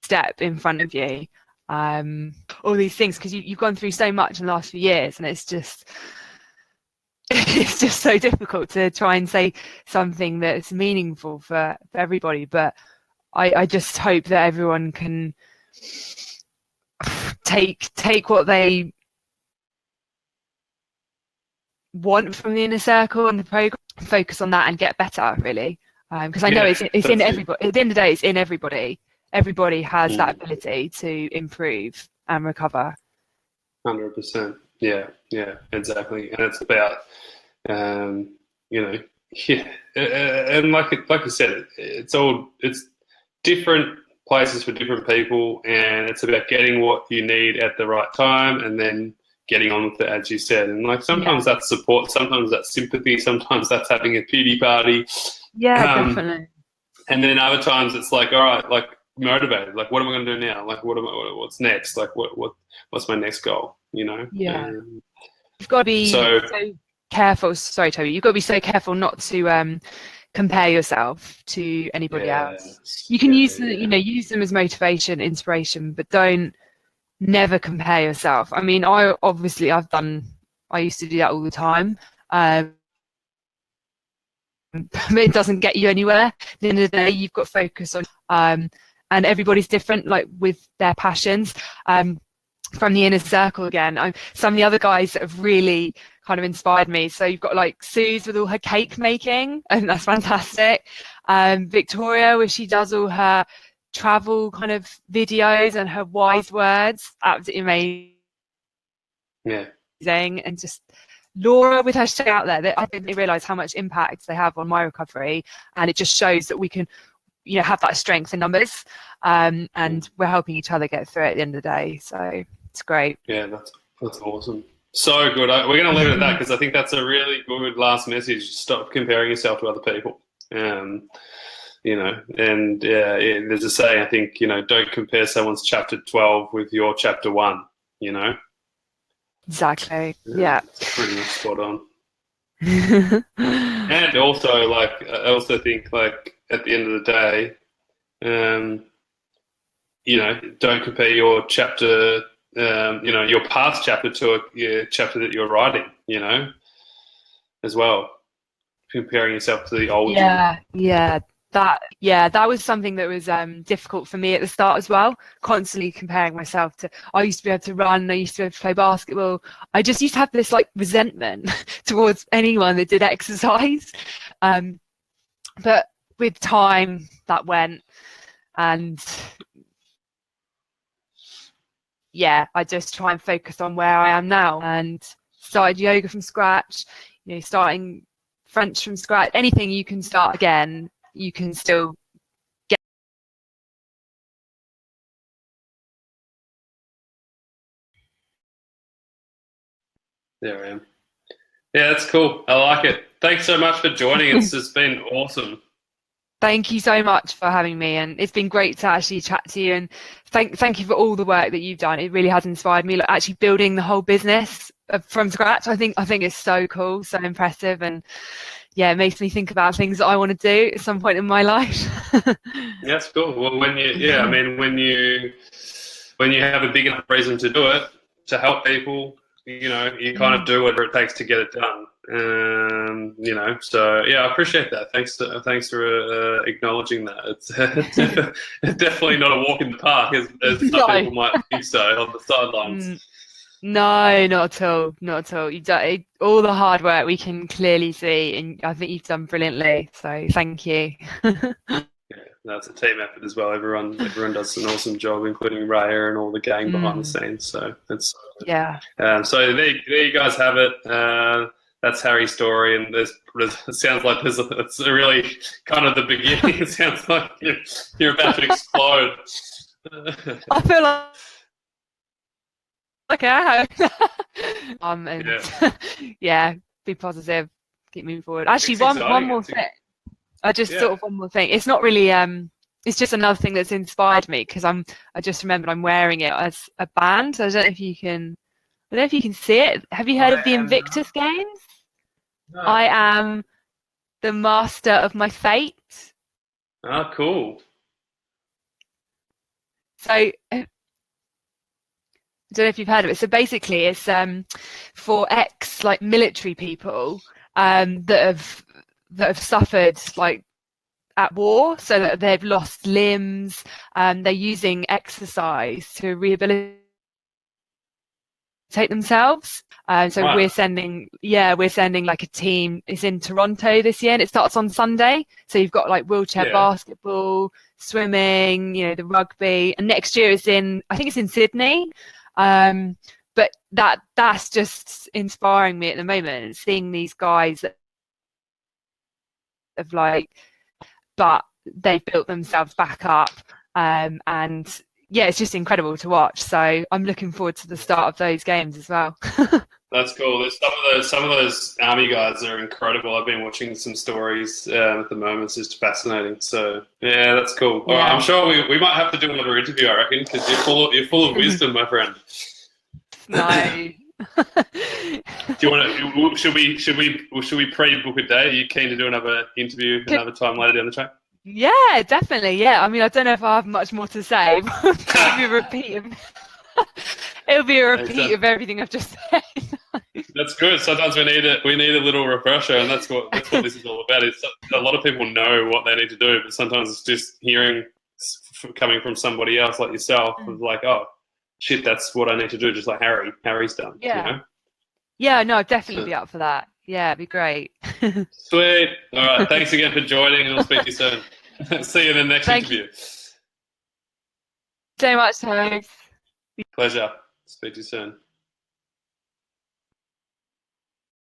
step in front of you. All these things, because you've gone through so much in the last few years, and it's just so difficult to try and say something that's meaningful for everybody. But I just hope that everyone can take what they want from the inner circle and the program, focus on that and get better, really. because I know it's in everybody. At the end of the day, it's in everybody. Everybody has that ability to improve and recover. 100%. Yeah, exactly. And it's about, and like I said, it's different places for different people, and it's about getting what you need at the right time, and then getting on with it, as you said. And like sometimes that's support, sometimes that's sympathy, sometimes that's having a pity party. Yeah, definitely. And then other times it's like, all right, like motivated. Like, what am I going to do now? Like, what's next? Like, what's my next goal? Yeah. You've got to be so careful. Sorry, Toby. You've got to be so careful not to compare yourself to anybody else. You can use them as motivation, inspiration, but never compare yourself. I mean, I used to do that all the time. It doesn't get you anywhere. At the end of the day, you've got to focus on, and everybody's different, like with their passions. From the inner circle again, some of the other guys that have really kind of inspired me. So you've got like Suze with all her cake making, and that's fantastic. Victoria, where she does all her travel kind of videos and her wise words, absolutely amazing. And just Laura with her show out there, I didn't realise how much impact they have on my recovery, and it just shows that we can, have that strength in numbers, and we're helping each other get through it at the end of the day. So it's great. Yeah, that's awesome. So good. We're going to leave it at that because I think that's a really good last message. Stop comparing yourself to other people. And there's a saying, I think, don't compare someone's chapter 12 with your chapter 1, Exactly. Yeah. It's pretty much spot on. And also, I also think, at the end of the day, don't compare your chapter, your past chapter to a chapter that you're writing, as well. Comparing yourself to the old you. That was something that was difficult for me at the start as well. Constantly comparing myself to, I used to be able to run, I used to be able to play basketball. I just used to have this resentment towards anyone that did exercise. But with time that went, and I just try and focus on where I am now, and started yoga from scratch, starting French from scratch. Anything you can start again, you can still get. There I am. Yeah, that's cool. I like it. Thanks so much for joining us. It's been awesome. Thank you so much for having me, and it's been great to actually chat to you, and thank you for all the work that you've done. It really has inspired me, actually building the whole business from scratch. I think it's so cool, so impressive, and it makes me think about things that I want to do at some point in my life. That's cool. Well, when you have a big enough reason to do it, to help people, you kind of do whatever it takes to get it done. So I appreciate that. Thanks for acknowledging that. It's definitely not a walk in the park as some people might think so on the sidelines. No, not at all. Not at all. You've done all the hard work we can clearly see, and I think you've done brilliantly. So thank you. That's a team effort as well. Everyone does an awesome job, including Raya and all the gang behind the scenes. So it's so there you guys have it. That's Harry's story, and it sounds like it's really kind of the beginning. It sounds like you're about to explode. I feel like. Okay. Be positive, keep moving forward. Actually, one more thing. One more thing. It's not really it's just another thing that's inspired me, because I just remembered I'm wearing it as a band. So I don't know if you can see it. Have you heard of the Invictus Games? No. I am the master of my fate. Oh, cool. So I don't know if you've heard of it. So basically, it's for military people that have suffered at war, so that they've lost limbs. They're using exercise to rehabilitate take themselves. So Wow. we're sending like a team. It's in Toronto this year, and it starts on Sunday. So you've got like wheelchair basketball, swimming, the rugby, and next year it's I think it's in Sydney. But that's just inspiring me at the moment, seeing these guys that have but they've built themselves back up, and yeah, it's just incredible to watch. So I'm looking forward to the start of those games as well. That's cool. There's some of those army guys are incredible. I've been watching some stories at the moment. It's just fascinating. So yeah, that's cool. All right, I'm sure we might have to do another interview, I reckon, because you're full of wisdom, my friend. No. Do you want to? Should we pre-book a day? Are you keen to do another interview another time later down the track? Yeah, definitely. Yeah, I mean, I don't know if I have much more to say. It'll be a repeat of everything I've just said. That's good. Sometimes we need a little refresher, and that's what this is all about. It's a lot of people know what they need to do, but sometimes it's just hearing coming from somebody else like yourself of like, oh shit, that's what I need to do, just like Harry's done. Yeah. Yeah, no, I'd definitely be up for that. Yeah, it'd be great. Sweet. All right. Thanks again for joining, and I'll speak to you soon. See you in the next interview. So much, Toby. Pleasure. Speak to you soon.